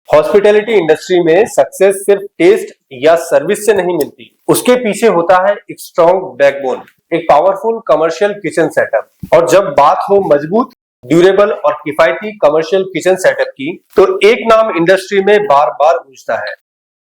Hospitality industry में success सिर्फ test या सर्विस से नहीं मिलती, उसके पीछे होता है एक स्ट्रॉन्ग बैकबोन, एक पावरफुल कमर्शियल किचन सेटअप। और जब बात हो मजबूत, ड्यूरेबल और किफायती कमर्शियल किचन सेटअप की, तो एक नाम इंडस्ट्री में बार बार गूंजता है,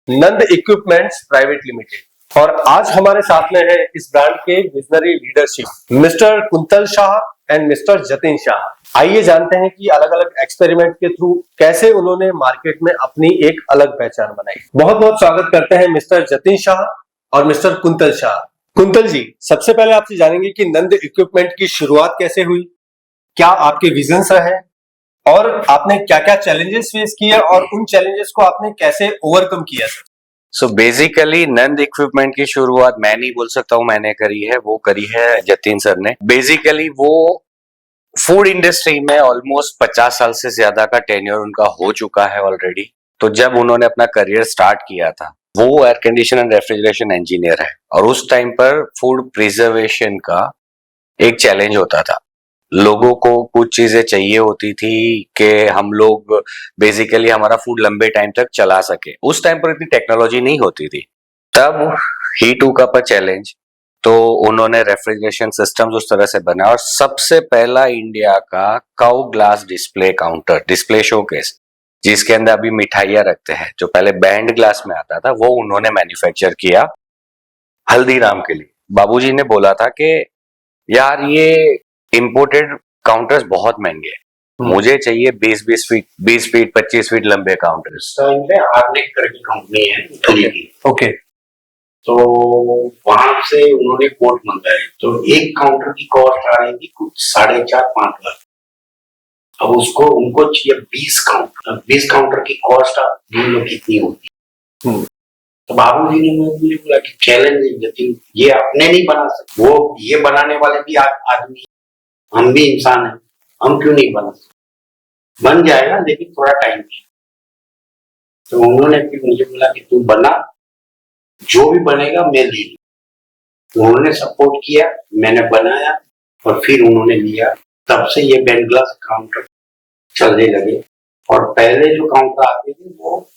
नंद इक्विपमेंट्स प्राइवेट लिमिटेड। और आज हमारे साथ में है इस ब्रांड के visionary leadership mister quintal Shah and mister Jatin Shah. आइए जानते हैं कि अलग अलग एक्सपेरिमेंट के थ्रू कैसे उन्होंने मार्केट में अपनी एक अलग पहचान बनाई। बहुत बहुत स्वागत करते हैं मिस्टर जतिन शाह और मिस्टर कुंतल शाह। कुंतल जी, सबसे पहले आपसे जानेंगे कि नंद इक्विपमेंट की शुरुआत कैसे हुई, क्या आपके विजन्स रहे और आपने क्या क्या चैलेंजेस फेस किए और उन चैलेंजेस को आपने कैसे ओवरकम किया। सो बेसिकली नंद इक्विपमेंट की शुरुआत मैं नहीं बोल सकता हूँ मैंने करी है, वो करी है जतिन सर ने। बेसिकली वो फूड इंडस्ट्री में ऑलमोस्ट 50 साल से ज्यादा का टेन्योर उनका हो चुका है ऑलरेडी। तो जब उन्होंने अपना करियर स्टार्ट किया था, वो air condition and refrigeration engineer है और उस टाइम पर फूड प्रिजर्वेशन का एक चैलेंज होता था। लोगों को कुछ चीजें चाहिए होती थी कि हम लोग बेसिकली हमारा फूड लंबे टाइम तक चला सके। उस टाइम पर इतनी टेक्नोलॉजी नहीं होती थी, तब ही टू का पर चैलेंज, तो उन्होंने रेफ्रिजरेशन सिस्टम्स उस तरह से बनाया और सबसे पहला इंडिया का cow glass display counter, display showcase, जिसके अंदर अभी मिठाइयां रखते हैं, जो पहले बैंड ग्लास में आता था, वो उन्होंने मैन्युफैक्चर किया हल्दीराम के लिए। बाबूजी ने बोला था कि यार ये इंपोर्टेड काउंटर्स बहुत महंगे हैं, मुझे चाहिए 20 फीट 25 फीट लंबे काउंटर्स। आर्नेट करके कंपनी है इटली की। ओके। तो वहां से उन्होंने कोट मंगाए, तो एक काउंटर की कॉस्ट आ रही थी कुछ 4.5-5 लाख। अब उसको उनको चाहिए 20 काउंटर, 20 काउंटर की कॉस्ट ढूंढ लो कितनी होती। तो बाबूजी ने मुझे बोला कि चैलेंज जतिन, ये अपने नहीं बना सकते, वो ये बनाने वाले भी आदमी, हम भी इंसान हैं, हम क्यों नहीं बना सकते, बन जाएगा लेकिन थोड़ा टाइम चाहिए। तो उन्होंने फिर मुझे बोला कि तू बना, जो भी बनेगा मैं ले लूं। तो उन्होंने सपोर्ट किया, मैंने बनाया और फिर उन्होंने लिया। तब से ये बैंड ग्लास काउंटर चलने लगे। और पहले जो काउंटर आते थे वो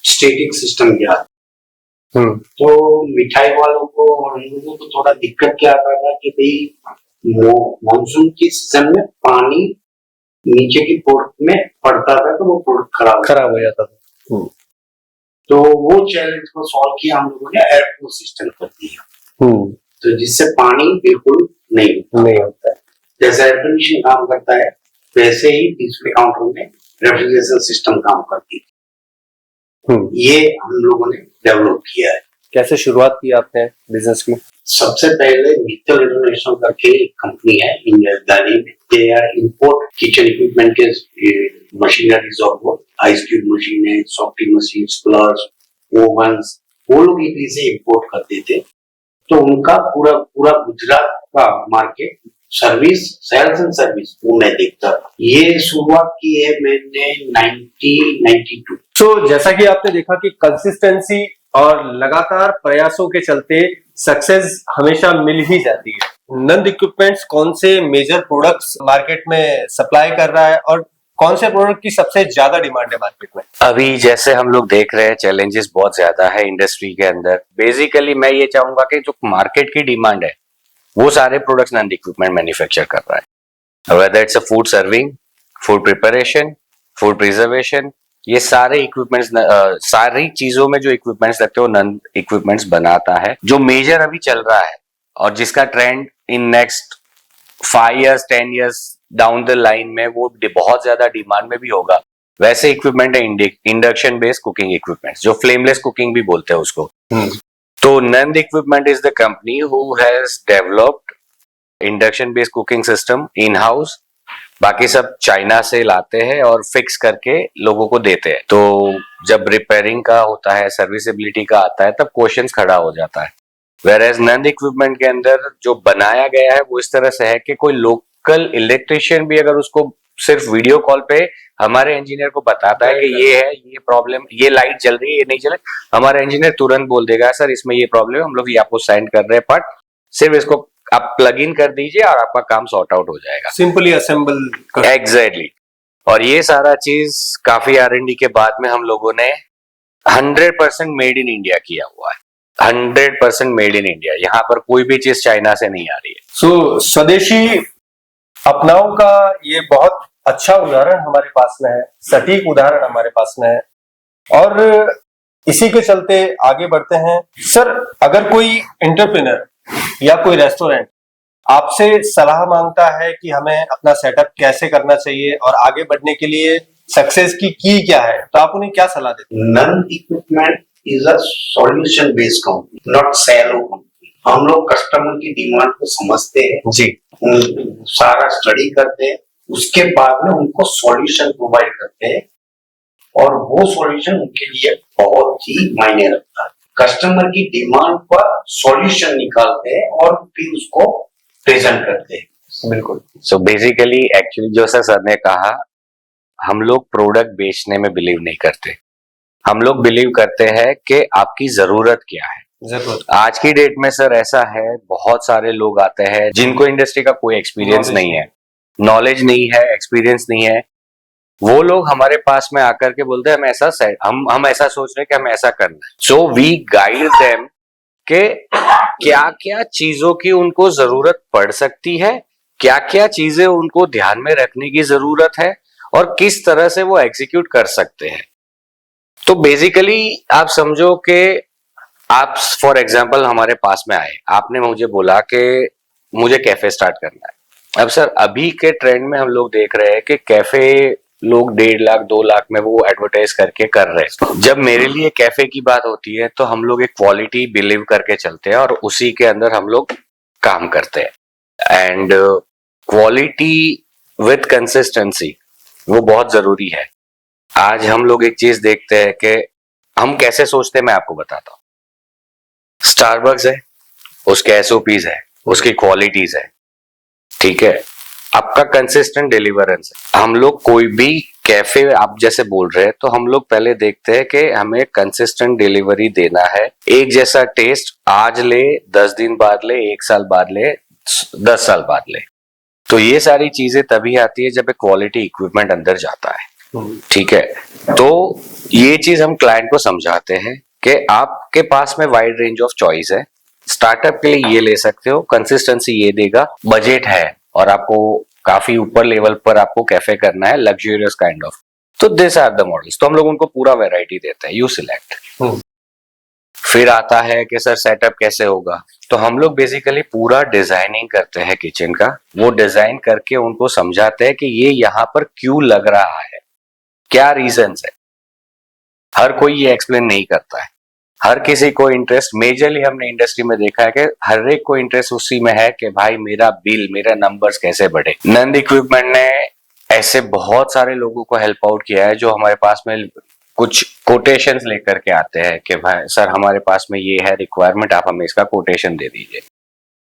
स्टैटिक सिस्टम के आते। तो मिठाई वालों को और हम लोगों को थोड़ा दिक्कत क्या आता था कि भाई मानसून के सीजन में पानी नीचे की पोर्ट में पड़ता था, तो वो पोर्ट खराब हो जाता था। तो वो चैलेंज को सॉल्व किया हम लोगों ने, एयरफ्लो सिस्टम कर दिया, तो जिससे पानी बिल्कुल नहीं होता है। जैसे एयर कंडीशन काम करता है, वैसे ही डिस्प्ले काउंटर में रेफ्रिजरेशन सिस्टम काम करती है। ये हम लोगों ने डेवलप किया है। कैसे शुरुआत की आपने बिजनेस की? सबसे पहले मित्तल इंटरनेशनल करके एक कंपनी है इंडिया दिल्ली में, they are import kitchen equipment के मशीनरीज और आइस क्यूब मशीनें, सॉफ्टी मशीन, प्लस ओवन्स, वो लोग इटली से इंपोर्ट करते थे। तो उनका पूरा गुजरात का market service, sales and service वो मैं देखता था। ये शुरुआत की है मैंने 1992। तो जैसा कि आपने देखा कि कंसिस्टेंसी और लगातार प्रयासों के चलते सक्सेस हमेशा मिल ही जाती है। नंद इक्विपमेंट्स कौन से मेजर प्रोडक्ट्स मार्केट में सप्लाई कर रहा है और कौन से प्रोडक्ट की सबसे ज्यादा डिमांड है मार्केट में? अभी जैसे हम लोग देख रहे हैं, चैलेंजेस बहुत ज्यादा है इंडस्ट्री के अंदर। बेसिकली मैं ये चाहूंगा कि जो मार्केट की डिमांड है वो सारे प्रोडक्ट्स नंद इक्विपमेंट मैन्युफैक्चर कर रहा है, whether it's a food serving, food preparation, food preservation, ये सारे इक्विपमेंट्स, सारी चीजों में जो इक्विपमेंट्स लगते हैं वो नंद इक्विपमेंट्स बनाता है। जो मेजर अभी चल रहा है और जिसका trend in next 5 years 10 years down the line में वो बहुत ज्यादा डिमांड में भी होगा, वैसे इक्विपमेंट है इंडक्शन बेस्ड कुकिंग इक्विपमेंट्स, जो फ्लेमलेस कुकिंग भी बोलते हैं उसको। तो Nand equipment is the company who has developed induction based cooking system in house. बाकी सब चाइना से लाते हैं और फिक्स करके लोगों को देते हैं। तो जब रिपेयरिंग का होता है, सर्विसेबिलिटी का आता है, तब क्वेश्चंस खड़ा हो जाता है। वेयरएज नंद इक्विपमेंट के अंदर जो बनाया गया है वो इस तरह से है कि कोई लोकल इलेक्ट्रिशियन भी अगर उसको सिर्फ वीडियो कॉल पे हमारे इंजीनियर को बताता है कि ये है, ये प्रॉब्लम, ये लाइट जल रही है, ये नहीं चले, हमारा इंजीनियर तुरंत बोल देगा सर इसमें ये प्रॉब्लम है, हम लोग ये आपको सेंड कर रहे हैं पार्ट, सिर्फ इसको आप प्लग इन कर दीजिए और आपका काम सॉर्ट आउट हो जाएगा। Simply assemble. एग्जैक्टली। और ये सारा चीज काफी R&D के बाद में हम लोगों ने 100% मेड इन इंडिया किया हुआ है। 100% मेड इन इंडिया, यहाँ पर कोई भी चीज चाइना से नहीं आ रही है। सो स्वदेशी अपनाओ का ये बहुत अच्छा उदाहरण हमारे पास में है, सटीक उदाहरण हमारे पास में है, और इसी के चलते आगे बढ़ते हैं। सर, अगर कोई एंटरप्रेन्योर या कोई रेस्टोरेंट आपसे सलाह मांगता है कि हमें अपना सेटअप कैसे करना चाहिए और आगे बढ़ने के लिए सक्सेस की क्या है, तो आप उन्हें क्या सलाह देते हैं? None equipment is a solution based company, not shallow company. हम लोग कस्टमर की डिमांड को समझते हैं जी, सारा स्टडी करते हैं, उसके बाद में उनको सॉल्यूशन प्रोवाइड करते हैं, और वो सॉल्यूशन उनके लिए बहुत ही मायने रखता है। कस्टमर की डिमांड पर सॉल्यूशन निकालते हैं और फिर उसको प्रेजेंट करते हैं। बिल्कुल। सो बेसिकली एक्चुअली जो सर ने कहा, हम लोग प्रोडक्ट बेचने में बिलीव नहीं करते। हम लोग बिलीव करते हैं कि आपकी जरूरत क्या है। जरूरत। आज की डेट में सर ऐसा है, बहुत सारे लोग आते हैं जिनको इंडस्ट्री का कोई एक्सपीरियंस नहीं है, नॉलेज नहीं है, एक्सपीरियंस नहीं है। वो लोग हमारे पास में आकर के बोलते हैं हम ऐसा सोच रहे हैं कि हमें ऐसा करना है। सो वी गाइड देम कि क्या क्या चीजों की उनको जरूरत पड़ सकती है, क्या क्या चीजें उनको ध्यान में रखने की जरूरत है, और किस तरह से वो एग्जीक्यूट कर सकते हैं। तो बेसिकली आप समझो कि आप फॉर एग्जांपल हमारे पास में आए, आपने मुझे बोला कि मुझे कैफे स्टार्ट करना है। अब सर अभी के ट्रेंड में हम लोग देख रहे हैं कि कैफे लोग 1.5 लाख 2 लाख में वो एडवर्टाइज करके कर रहे हैं। जब मेरे लिए कैफे की बात होती है तो हम लोग एक क्वालिटी बिलीव करके चलते हैं और उसी के अंदर हम लोग काम करते हैं। एंड क्वालिटी विथ कंसिस्टेंसी वो बहुत जरूरी है। आज हम लोग एक चीज देखते हैं कि हम कैसे सोचते हैं, मैं आपको बताता हूँ। स्टारबक्स है, उसके एसओपीज है, उसकी क्वालिटीज है, ठीक है, आपका कंसिस्टेंट डिलीवरेंस है। हम लोग कोई भी कैफे आप जैसे बोल रहे हैं तो हम लोग पहले देखते हैं कि हमें कंसिस्टेंट डिलीवरी देना है। एक जैसा टेस्ट आज ले, 10 दिन बाद ले, 1 साल बाद ले, 10 साल बाद ले। तो ये सारी चीजें तभी आती है जब एक क्वालिटी इक्विपमेंट अंदर जाता है, ठीक है। तो ये चीज हम क्लाइंट को समझाते हैं कि आपके पास में वाइड रेंज ऑफ चॉइस है। स्टार्टअप के लिए ये ले सकते हो, कंसिस्टेंसी ये देगा, बजट है और आपको काफी ऊपर लेवल पर आपको कैफे करना है, लग्जरियस काइंड ऑफ, तो दिस आर द मॉडल्स। तो हम लोग उनको पूरा वैरायटी देते हैं, यू सिलेक्ट। फिर आता है कि सर सेटअप कैसे होगा, तो हम लोग बेसिकली पूरा डिजाइनिंग करते हैं किचन का। वो डिजाइन करके उनको समझाते हैं कि ये यहाँ पर क्यों लग रहा है, क्या रीजंस है। हर कोई ये एक्सप्लेन नहीं करता है। हर किसी को इंटरेस्ट, मेजरली हमने इंडस्ट्री में देखा है कि हर एक को इंटरेस्ट उसी में है कि भाई मेरा बिल, मेरा नंबर्स कैसे बढ़े। नंद इक्विपमेंट ने ऐसे बहुत सारे लोगों को हेल्प आउट किया है जो हमारे पास में कुछ कोटेशंस लेकर के आते हैं कि भाई सर हमारे पास में ये है रिक्वायरमेंट, आप हमें इसका कोटेशन दे दीजिए।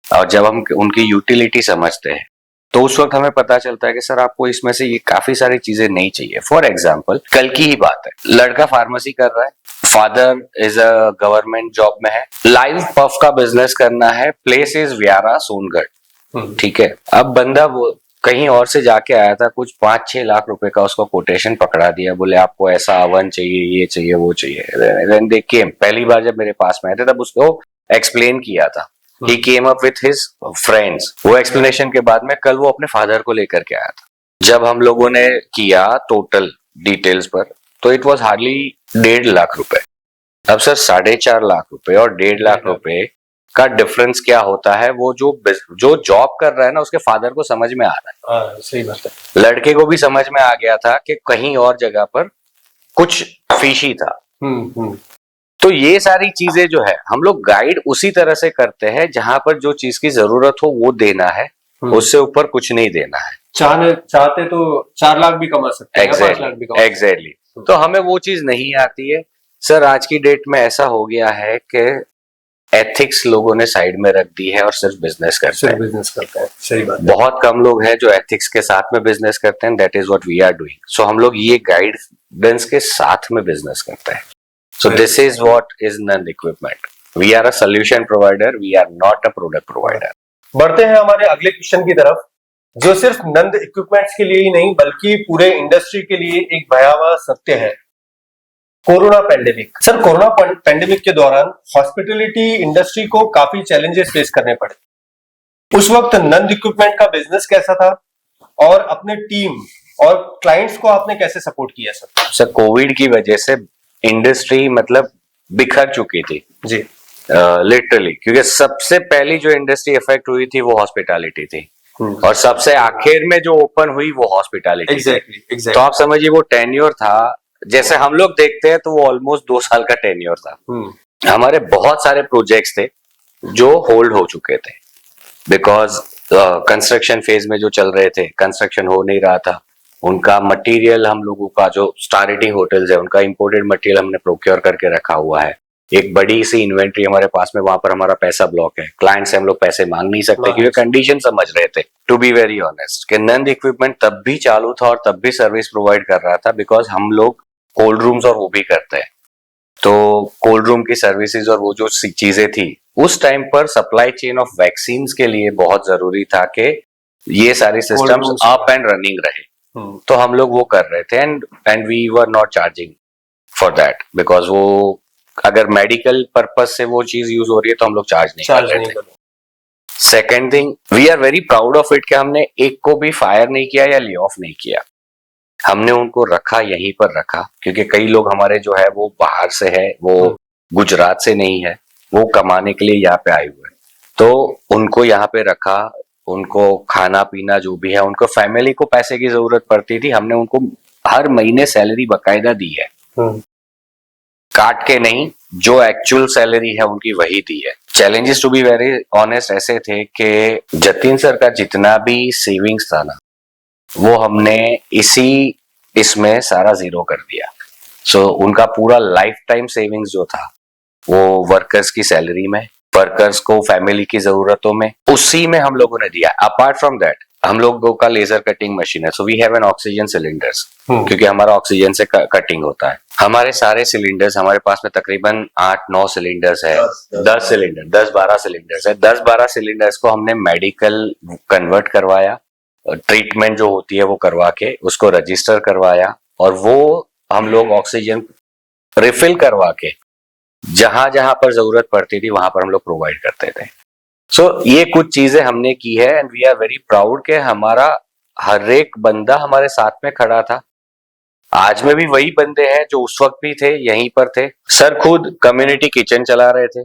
और जब हम उनकी यूटिलिटी समझते हैं तो उस वक्त हमें पता चलता है कि सर आपको इसमें से ये काफी सारी चीजें नहीं चाहिए। फॉर एग्जाम्पल कल की ही बात है, लड़का फार्मेसी कर रहा है, father is a government job में है, लाइव पफ का बिजनेस करना है, प्लेस इज व्यारा सोनगढ़, ठीक है। अब बंदा वो कहीं और से जाके आया था, कुछ 5-6 लाख रुपए का उसको कोटेशन पकड़ा दिया, बोले आपको ऐसा ओवन चाहिए, ये चाहिए, वो चाहिए। देखिए पहली बार जब मेरे पास में आए थे तब उसको एक्सप्लेन किया था, he came up with his friends। वो एक्सप्लेनेशन के बाद में कल वो अपने फादर को लेकर के आया था। जब हम लोगों ने किया टोटल डिटेल्स पर तो इट वाज हार्डली 1.5 लाख रुपए। अब सर 4.5 लाख रुपए और 1.5 लाख रुपए का डिफरेंस क्या होता है, वो जो जॉब कर रहा है ना उसके फादर को समझ में आ रहा है। सही बात है। लड़के को भी समझ में आ गया था कि कहीं और जगह पर कुछ फिशी था। तो ये सारी चीजें जो है हम लोग गाइड उसी तरह से करते हैं, जहां पर जो चीज की जरूरत हो वो देना है, उससे ऊपर कुछ नहीं देना है। चाहते तो 4 लाख भी कमा सकते हैं, 5 लाख भी कमा सकते हैं। एग्जैक्टली। तो हमें वो चीज नहीं आती है सर। आज की डेट में ऐसा हो गया है कि एथिक्स लोगों ने साइड में रख दी है और सिर्फ बिजनेस करते हैं। सही बात। बहुत कम लोग हैं जो एथिक्स के साथ में बिजनेस करते हैं। That is what we are doing. So हम लोग ये गाइडेंस के साथ में बिजनेस करते हैं। So this is what is Nand Equipment. We are a solution provider. We are not a product provider. बढ़ते हैं हमारे अगले क्वेश्चन की तरफ। जो सिर्फ नंद इक्विपमेंट्स के लिए ही नहीं बल्कि पूरे इंडस्ट्री के लिए एक भयावह सत्य है, corona pandemic. Sir, corona pandemic के दौरान हॉस्पिटैलिटी इंडस्ट्री को काफी चैलेंजेस फेस करने पड़े। उस वक्त नंद इक्विपमेंट का बिजनेस कैसा था और अपने टीम और क्लाइंट्स को आपने कैसे सपोर्ट किया सर? सर, कोविड की वजह से इंडस्ट्री मतलब बिखर चुकी थी जी। लिटरली, क्योंकि सबसे पहली जो इंडस्ट्री इफेक्ट हुई थी वो हॉस्पिटैलिटी थी और सबसे आखिर में जो ओपन हुई वो हॉस्पिटैलिटी। एग्जैक्टली। तो आप समझिए वो टेन्योर था, जैसे हम लोग देखते हैं तो वो ऑलमोस्ट 2 साल का टेन्योर था। हमारे बहुत सारे प्रोजेक्ट्स थे जो होल्ड हो चुके थे बिकॉज कंस्ट्रक्शन फेज में जो चल रहे थे, कंस्ट्रक्शन हो नहीं रहा था। उनका मटेरियल, हम लोगों का जो स्टार रेटिंग होटल्स है उनका इंपोर्टेड मटेरियल हमने प्रोक्योर करके रखा हुआ है। एक बड़ी सी इन्वेंट्री हमारे पास में, वहां पर हमारा पैसा ब्लॉक है। क्लाइंट से हम लोग पैसे मांग नहीं सकते क्योंकि कंडीशन समझ रहे थे। टू बी वेरी ऑनेस्ट कि नंद इक्विपमेंट तब भी चालू था और तब भी सर्विस प्रोवाइड कर रहा था बिकॉज हम लोग कोल्ड रूम्स और वो भी करते हैं। तो कोल्ड रूम की सर्विसेज और वो जो चीजें थी उस टाइम पर सप्लाई चेन ऑफ वैक्सीन के लिए बहुत जरूरी था कि ये सारी सिस्टम्स अप एंड रनिंग रहे। तो हम लोग वो कर रहे थे and we were not charging for that because वो अगर मेडिकल पर्पज से वो चीज यूज हो रही है तो हम लोग चार्ज नहीं कर रहे थे। Second thing, we are very proud of it कि हमने एक को भी फायर नहीं किया या ले ऑफ नहीं किया। हमने उनको रखा, यहीं पर रखा, क्योंकि कई लोग हमारे जो है वो बाहर से है, वो गुजरात से नहीं है, वो कमाने के लिए यहाँ पे आए हुए हैं। तो उनको यहाँ पे रखा, उनको खाना पीना जो भी है, उनको फैमिली को पैसे की जरूरत पड़ती थी, हमने उनको हर महीने सैलरी बकायदा दी है, काट के नहीं, जो एक्चुअल सैलरी है उनकी वही दी है। Challenges to be very honest ऐसे थे कि जतिन सर का जितना भी सेविंग्स था ना वो हमने इसमें सारा जीरो कर दिया। सो उनका पूरा लाइफ टाइम सेविंग्स जो था वो वर्कर्स की सैलरी में, वर्कर्स को फैमिली की जरूरतों में, उसी में हम लोगों ने दिया। अपार्ट फ्रॉम दैट हम लोगों का लेजर कटिंग मशीन है, so we have an oxygen cylinders, क्योंकि हमारा ऑक्सीजन से कटिंग होता है। हमारे सारे सिलेंडर्स, हमारे पास में तकरीबन 8-9 सिलेंडर्स है, 10-12 सिलेंडर्स है। 10-12 सिलेंडर्स को हमने मेडिकल कन्वर्ट करवाया, ट्रीटमेंट जो होती है वो करवा के उसको रजिस्टर करवाया और वो हम लोग ऑक्सीजन रिफिल करवा के जहां जहां पर जरूरत पड़ती थी वहां पर हम लोग प्रोवाइड करते थे। सो ये कुछ चीजें हमने की है and we are very proud के हमारा हर एक बंदा हमारे साथ में खड़ा था। आज में भी वही बंदे हैं जो उस वक्त भी थे, यहीं पर थे। सर खुद कम्युनिटी किचन चला रहे थे,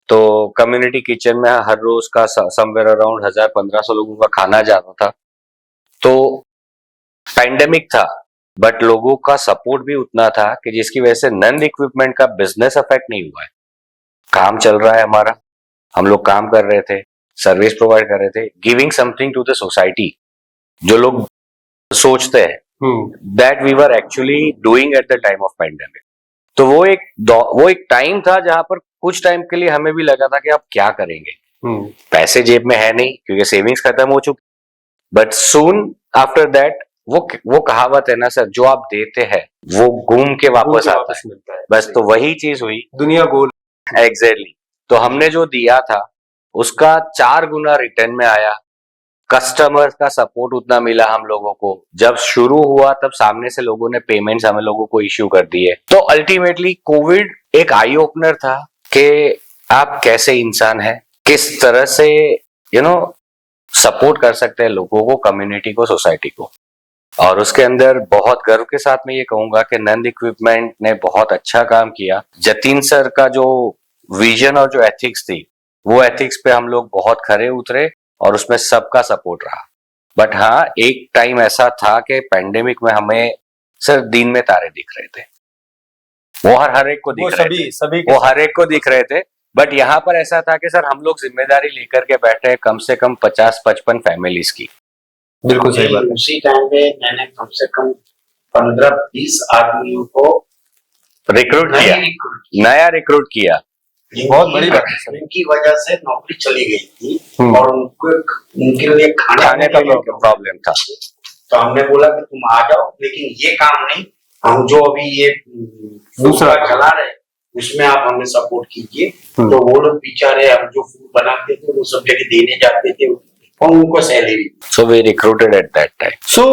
तो कम्युनिटी किचन में हर रोज का समवेयर अराउंड 1000-1500 लोगों का खाना जाता था। तो पैंडेमिक था बट लोगों का सपोर्ट भी उतना था कि जिसकी वजह से नंद इक्विपमेंट का बिजनेस अफेक्ट नहीं हुआ है। काम चल रहा है हमारा, हम लोग काम कर रहे थे, सर्विस प्रोवाइड कर रहे थे, giving something to the society. जो लोग सोचते हैं that we were actually doing at the time of pandemic. तो वो एक टाइम था जहां पर कुछ टाइम के लिए हमें भी लगा था कि अब क्या करेंगे, पैसे जेब में है नहीं क्योंकि सेविंग्स खत्म हो चुकी। बट सून आफ्टर दैट वो कहावत है ना सर, जो आप देते हैं वो घूम के वापस आता है। बस तो वही चीज हुई, दुनिया गोल। एग्जैक्टली। तो हमने जो दिया था उसका 4 गुना रिटर्न में आया। कस्टमर का सपोर्ट उतना मिला हम लोगों को। जब शुरू हुआ तब सामने से लोगों ने पेमेंट्स हमें लोगों को इश्यू कर दिए। तो अल्टीमेटली कोविड एक आई ओपनर था कि आप कैसे इंसान है, किस तरह से सपोर्ट कर सकते हैं लोगों को, कम्युनिटी को, सोसाइटी को। और उसके अंदर बहुत गर्व के साथ मैं ये कहूंगा कि नंद इक्विपमेंट ने बहुत अच्छा काम किया। जतिन सर का जो विजन और जो एथिक्स थी वो एथिक्स पे हम लोग बहुत खरे उतरे और उसमें सबका सपोर्ट रहा। बट हाँ, एक टाइम ऐसा था कि पैंडेमिक में हमें सर दिन में तारे दिख रहे थे, वो हर एक को दिख रहे थे, वो हर एक को दिख रहे थे। बट यहाँ पर ऐसा था कि सर हम लोग जिम्मेदारी लेकर के बैठे हैं कम से कम 50-55 फैमिलीज की। बिल्कुल सही बात। उसी टाइम पे मैंने कम से कम 15-20 आदमियों को रिक्रूट किया, नया रिक्रूट किया। बहुत बड़ी बात है सर। उनकी वजह से नौकरी चली गई थी और उनके लिए खाने का प्रॉब्लम था। तो हमने बोला कि तुम आ जाओ, लेकिन ये काम नहीं, हम जो अभी ये दूसरा चला रहे उसमें आप हमें सपोर्ट कीजिए। तो वो लोग बेचारे हम जो फूड बनाते थे वो सब जगह देने जाते थे और उनको salary. So we recruited at that time. So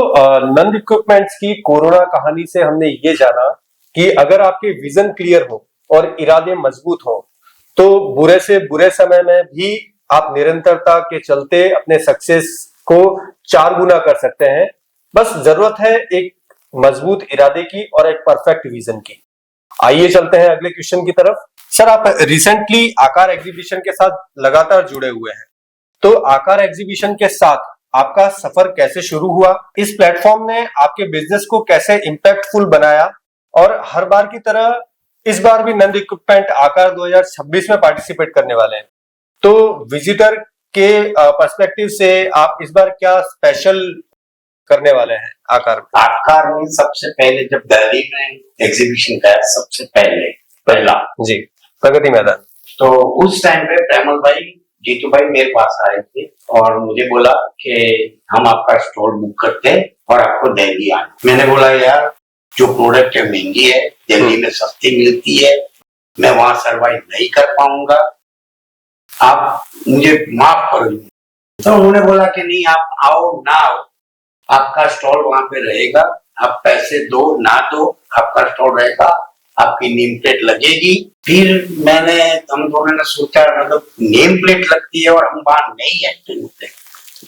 Nand equipments की कोरोना कहानी से हमने ये जाना कि अगर आपके विजन क्लियर हो और इरादे मजबूत हो तो बुरे से बुरे समय में भी आप निरंतरता के चलते अपने सक्सेस को 4 गुना कर सकते हैं। बस जरूरत है एक मजबूत इरादे की और एक परफेक्ट विजन की। आइए चलते हैं अगले क्वेश्चन की तरफ। सर, आप रिसेंटली आकार एग्जीबिशन के साथ लगातार जुड़े हुए हैं, तो आकार एग्जीबिशन के साथ आपका सफर कैसे शुरू हुआ? इस प्लेटफॉर्म ने आपके बिजनेस को कैसे इम्पैक्टफुल बनाया? और हर बार की तरह इस बार भी नंद इक्विपमेंट आकार 2026 में पार्टिसिपेट करने वाले हैं, तो विजिटर के पर्सपेक्टिव से आप इस बार क्या स्पेशल करने वाले हैं आकार में? आकार में सबसे पहले जब दिल्ली में एग्जीबिशन का सबसे पहला जी, प्रगति मैदान। तो उस टाइम पे प्रेमल भाई, जीतू भाई मेरे पास आए थे और मुझे बोला कि हम आपका स्टॉल बुक करते हैं और आपको दिल्ली आना। मैंने बोला यार जो प्रोडक्ट है महंगी है, दिल्ली में सस्ती मिलती है, मैं वहां सर्वाइव नहीं कर पाऊंगा, आप मुझे माफ कर दो। तो उन्होंने बोला कि नहीं आप आओ ना आओ, आपका स्टॉल वहां पे रहेगा, आप पैसे दो ना दो, आपका स्टॉल रहेगा, आपकी नेम प्लेट लगेगी। फिर हम दोनों ने सोचा मतलब नेम प्लेट लगती है और हम वहां नहीं एंट्री होते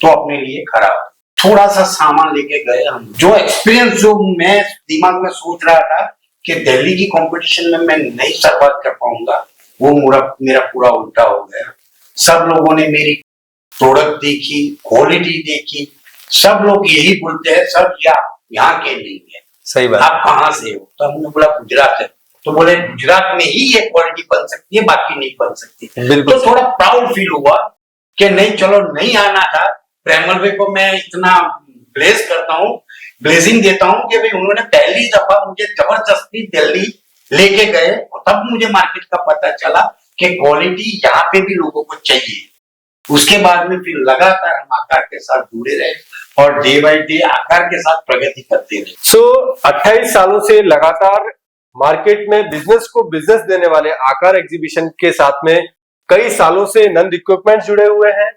तो अपने लिए खराब। थोड़ा सा सामान लेके गए हम, जो एक्सपीरियंस जो मैं दिमाग में सोच रहा था कि दिल्ली की कंपटीशन में मैं नहीं सर्वाइव कर पाऊंगा, वो मेरा पूरा उल्टा हो गया। सब लोगों ने मेरी प्रोडक्ट देखी, क्वालिटी देखी, सब लोग यही बोलते हैं सर यहाँ के नहीं है, सही बात। आप कहाँ से हो? तो हमने बोला गुजरात से। तो बोले गुजरात में ही ये क्वालिटी बन सकती है, बाकी नहीं बन सकती। तो थोड़ा प्राउड फील हुआ कि नहीं चलो नहीं आना था। प्रेमल भाई को मैं इतना ब्लेस करता हूँ, ब्लेसिंग देता हूँ कि भाई उन्होंने पहली दफा मुझे जबरदस्ती दिल्ली लेके गए और तब मुझे मार्केट का पता चला कि क्वालिटी यहाँ पे भी लोगों को चाहिए। उसके बाद में फिर लगातार हम आकार के साथ जुड़े रहे और डे बाय डे आकार के साथ प्रगति करते रहे। सो 28 सालों से लगातार मार्केट में बिजनेस को बिजनेस देने वाले आकार एग्जीबिशन के साथ में कई सालों से नंद इक्विपमेंट जुड़े हुए हैं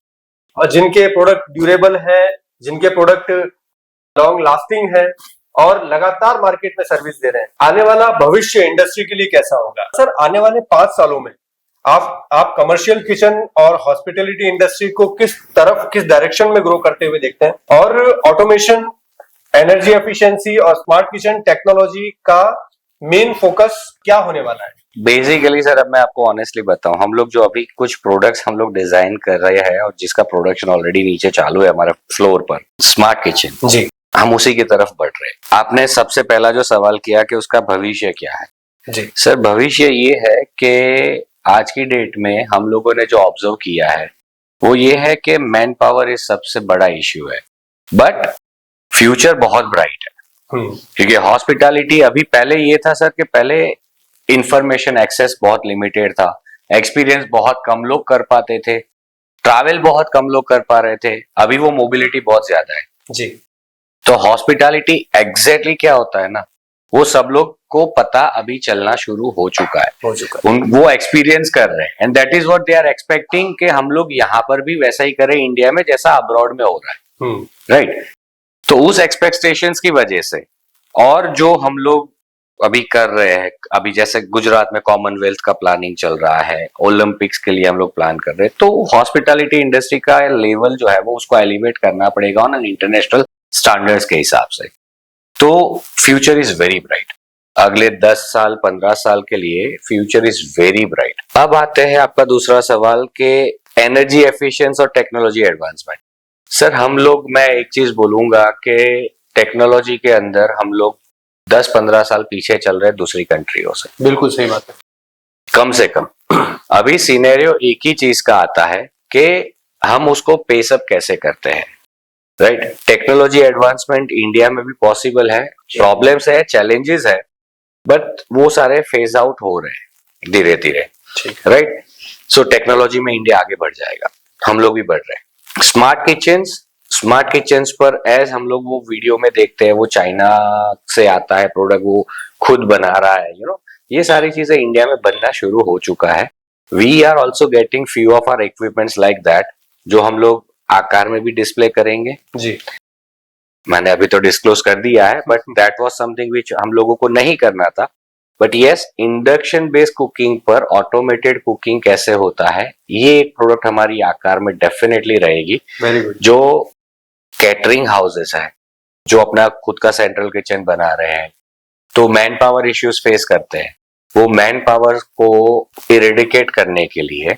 और जिनके प्रोडक्ट ड्यूरेबल है, जिनके प्रोडक्ट लॉन्ग लास्टिंग है और लगातार मार्केट में सर्विस दे रहे हैं। आने वाला भविष्य इंडस्ट्री के लिए कैसा होगा? सर, आने वाले 5 सालों में आप कमर्शियल किचन और हॉस्पिटैलिटी इंडस्ट्री को किस डायरेक्शन में ग्रो करते हुए देखते हैं? और ऑटोमेशन, एनर्जी एफिशिएंसी और स्मार्ट किचन टेक्नोलॉजी का मेन फोकस क्या होने वाला है? बेसिकली सर, अब मैं आपको ऑनेस्टली बताऊं, हम लोग जो अभी कुछ प्रोडक्ट्स हम लोग डिजाइन कर रहे हैं और जिसका प्रोडक्शन ऑलरेडी नीचे चालू है हमारे फ्लोर पर, स्मार्ट किचन जी, हम उसी की तरफ बढ़ रहे हैं। आपने सबसे पहला जो सवाल किया कि उसका भविष्य क्या है, जी सर भविष्य ये है कि आज की डेट में हम लोगों ने जो ऑब्जर्व किया है वो ये है कि मैन पावर इस सबसे बड़ा इश्यू है, बट फ्यूचर बहुत ब्राइट है। क्योंकि हॉस्पिटैलिटी अभी पहले ये था सर कि पहले इंफॉर्मेशन एक्सेस बहुत लिमिटेड था, एक्सपीरियंस बहुत कम लोग कर पाते थे, ट्रैवल बहुत कम लोग कर पा रहे थे, अभी वो मोबिलिटी बहुत ज्यादा है जी। तो हॉस्पिटैलिटी एग्जैक्टली क्या होता है ना, वो सब लोग को पता अभी चलना शुरू हो चुका है, वो एक्सपीरियंस कर रहे हैं and that is what they are expecting कि हम लोग यहाँ पर भी वैसा ही करें इंडिया में जैसा अब्रॉड में हो रहा है, राइट। तो उस एक्सपेक्टेशंस की वजह से और जो हम लोग अभी कर रहे हैं, अभी जैसे गुजरात में कॉमनवेल्थ का प्लानिंग चल रहा है, ओलंपिक्स के लिए हम लोग प्लान कर रहे हैं, तो हॉस्पिटैलिटी इंडस्ट्री का लेवल जो है वो उसको एलिवेट करना पड़ेगा ऑन एन इंटरनेशनल स्टैंडर्ड्स के हिसाब से। तो फ्यूचर इज वेरी ब्राइट, अगले 10 साल 15 साल के लिए फ्यूचर इज वेरी ब्राइट। अब आते हैं आपका दूसरा सवाल के एनर्जी एफिशिएंसी और टेक्नोलॉजी एडवांसमेंट। सर हम लोग, मैं एक चीज बोलूंगा कि टेक्नोलॉजी के अंदर हम लोग 10-15 साल पीछे चल रहे हैं दूसरी कंट्रियों से। बिल्कुल सही बात है। कम से कम अभी सिनेरियो एक ही चीज का आता है कि हम उसको पेस अप कैसे करते हैं, राइट। टेक्नोलॉजी एडवांसमेंट इंडिया में भी पॉसिबल है, प्रॉब्लम्स है, चैलेंजेस है, बट वो सारे फेज आउट हो रहे हैं धीरे धीरे, राइट। सो टेक्नोलॉजी में इंडिया आगे बढ़ जाएगा, हम लोग भी बढ़ रहे हैं। स्मार्ट किचन्स पर एज हम लोग वो वीडियो में देखते हैं, वो चाइना से आता है प्रोडक्ट, वो खुद बना रहा है, ये सारी चीजें इंडिया में बनना शुरू हो चुका है। We are also getting few of our equipments like that, जो हम लोग आकार में भी डिस्प्ले करेंगे। जी, मैंने अभी तो डिस्क्लोज कर दिया है, but that was something which हम लोगों को नहीं करना था। But yes, induction based cooking पर ऑटोमेटेड कुकिंग कैसे होता है, ये एक प्रोडक्ट हमारी आकार में डेफिनेटली रहेगी। Very good. जो कैटरिंग हाउसेस है, जो अपना खुद का सेंट्रल किचन बना रहे हैं, तो मैन पावर इश्यूज फेस करते हैं, वो मैन पावर को इरेडिकेट करने के लिए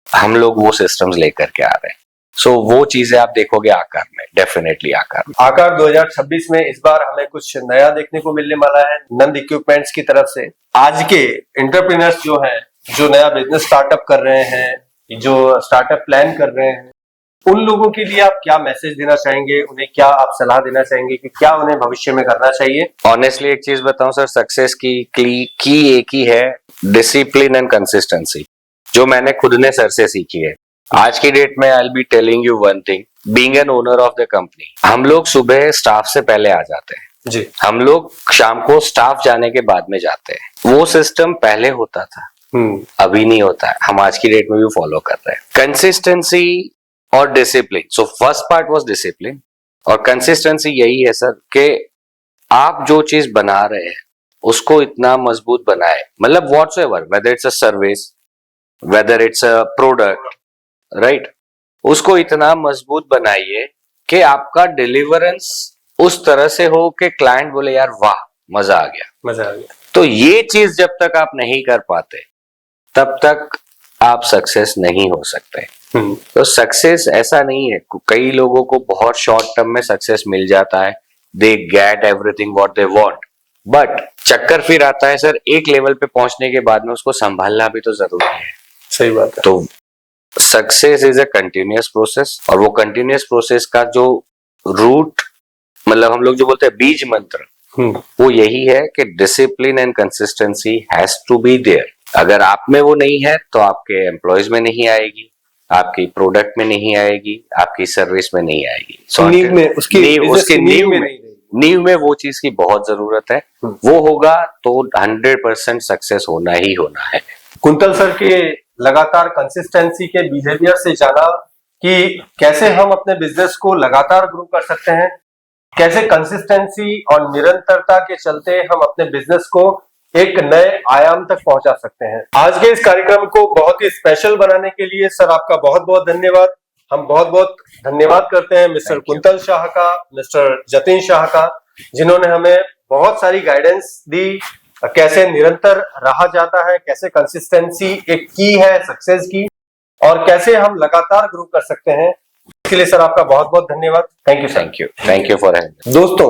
हम लोग वो सिस्टम्स लेकर के आ रहे हैं। सो वो चीजें आप देखोगे आकार में, डेफिनेटली आकार में। आकार 2026 में इस बार हमें कुछ नया देखने को मिलने वाला है नंद इक्विपमेंट्स की तरफ से। आज के एंटरप्रेन्योर्स जो हैं, जो नया बिजनेस स्टार्टअप कर रहे हैं, जो स्टार्टअप प्लान कर रहे हैं, उन लोगों के लिए आप क्या मैसेज देना चाहेंगे? उन्हें क्या आप सलाह देना चाहेंगे कि क्या उन्हें भविष्य में करना चाहिए? ऑनेस्टली एक चीज बताऊं सर, सक्सेस की एक ही है, डिसिप्लिन एंड कंसिस्टेंसी, जो मैंने खुद ने सर से सीखी है। आज की डेट में I will be telling you one thing, being an owner of the company, हम लोग सुबह स्टाफ से पहले आ जाते हैं जी, हम लोग शाम को स्टाफ जाने के बाद में जाते हैं। वो सिस्टम पहले होता था, अभी नहीं होता है, हम आज की डेट में भी फॉलो कर रहे हैं। कंसिस्टेंसी और discipline, so first part was discipline, और कंसिस्टेंसी यही है सर कि आप जो चीज बना रहे हैं उसको इतना मजबूत बनाए, मतलब whatsoever, whether it's a service, whether it's a product, right, उसको इतना मजबूत बनाइए कि आपका डिलीवरेंस उस तरह से हो कि क्लाइंट बोले यार वाह, मजा आ गया। मजा आ गया। तो ये चीज जब तक आप नहीं कर पाते तब तक आप सक्सेस नहीं हो सकते। तो सक्सेस ऐसा नहीं है, कई लोगों को बहुत शॉर्ट टर्म में सक्सेस मिल जाता है, they get everything what they want, but चक्कर फिर आता है सर, एक लेवल पे पहुंचने के बाद में उसको संभालना भी तो जरूरी है। सही बात है। तो success is a continuous process, और वो कंटिन्यूअस प्रोसेस का जो रूट, मतलब हम लोग जो बोलते हैं बीज मंत्र, वो यही है कि discipline and consistency has to be there. अगर आप में वो नहीं है तो आपके एम्प्लॉयज में नहीं आएगी, आपकी प्रोडक्ट में नहीं आएगी, आपकी सर्विस में नहीं आएगी। नींव में, उसकी नींव में वो चीज की बहुत जरूरत है। वो होगा तो 100% सक्सेस होना ही होना है। कुंतल सर के लगातार कंसिस्टेंसी के बिहेवियर से जाना कि कैसे हम अपने बिजनेस को लगातार ग्रो कर सकते हैं, कैसे कंसिस्टेंसी और निरंतरता के चलते हम अपने बिजनेस को एक नए आयाम तक पहुंचा सकते हैं। आज के इस कार्यक्रम को बहुत ही स्पेशल बनाने के लिए सर आपका बहुत बहुत धन्यवाद। हम बहुत बहुत धन्यवाद करते हैं मिस्टर कुंतल शाह का, मिस्टर जतिन शाह का, जिन्होंने हमें बहुत सारी गाइडेंस दी, कैसे निरंतर रहा जाता है, कैसे कंसिस्टेंसी एक की है सक्सेस की, और कैसे हम लगातार ग्रो कर सकते हैं। इसके लिए सर आपका बहुत बहुत धन्यवाद। Thank you for having. दोस्तों,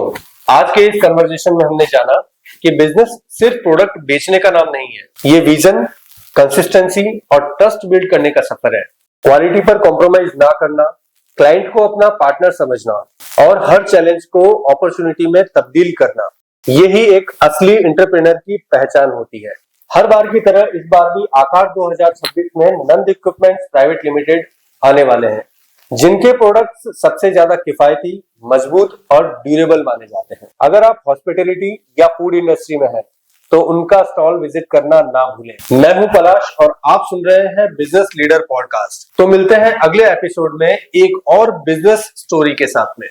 आज के इस कन्वर्सेशन में हमने जाना कि बिजनेस सिर्फ प्रोडक्ट बेचने का नाम नहीं है, ये विजन, कंसिस्टेंसी और ट्रस्ट बिल्ड करने का सफर है। क्वालिटी पर कॉम्प्रोमाइज ना करना, क्लाइंट को अपना पार्टनर समझना और हर चैलेंज को अपॉर्चुनिटी में तब्दील करना, यही एक असली एंटरप्रेन्योर की पहचान होती है। हर बार की तरह इस बार भी आकार 2026 में नंद इक्विपमेंट्स प्राइवेट लिमिटेड आने वाले हैं, जिनके प्रोडक्ट्स सबसे ज्यादा किफायती, मजबूत और ड्यूरेबल माने जाते हैं। अगर आप हॉस्पिटैलिटी या फूड इंडस्ट्री में हैं, तो उनका स्टॉल विजिट करना ना भूलें। मैं हूं पलाश और आप सुन रहे हैं बिजनेस लीडर पॉडकास्ट। तो मिलते हैं अगले एपिसोड में एक और बिजनेस स्टोरी के साथ में।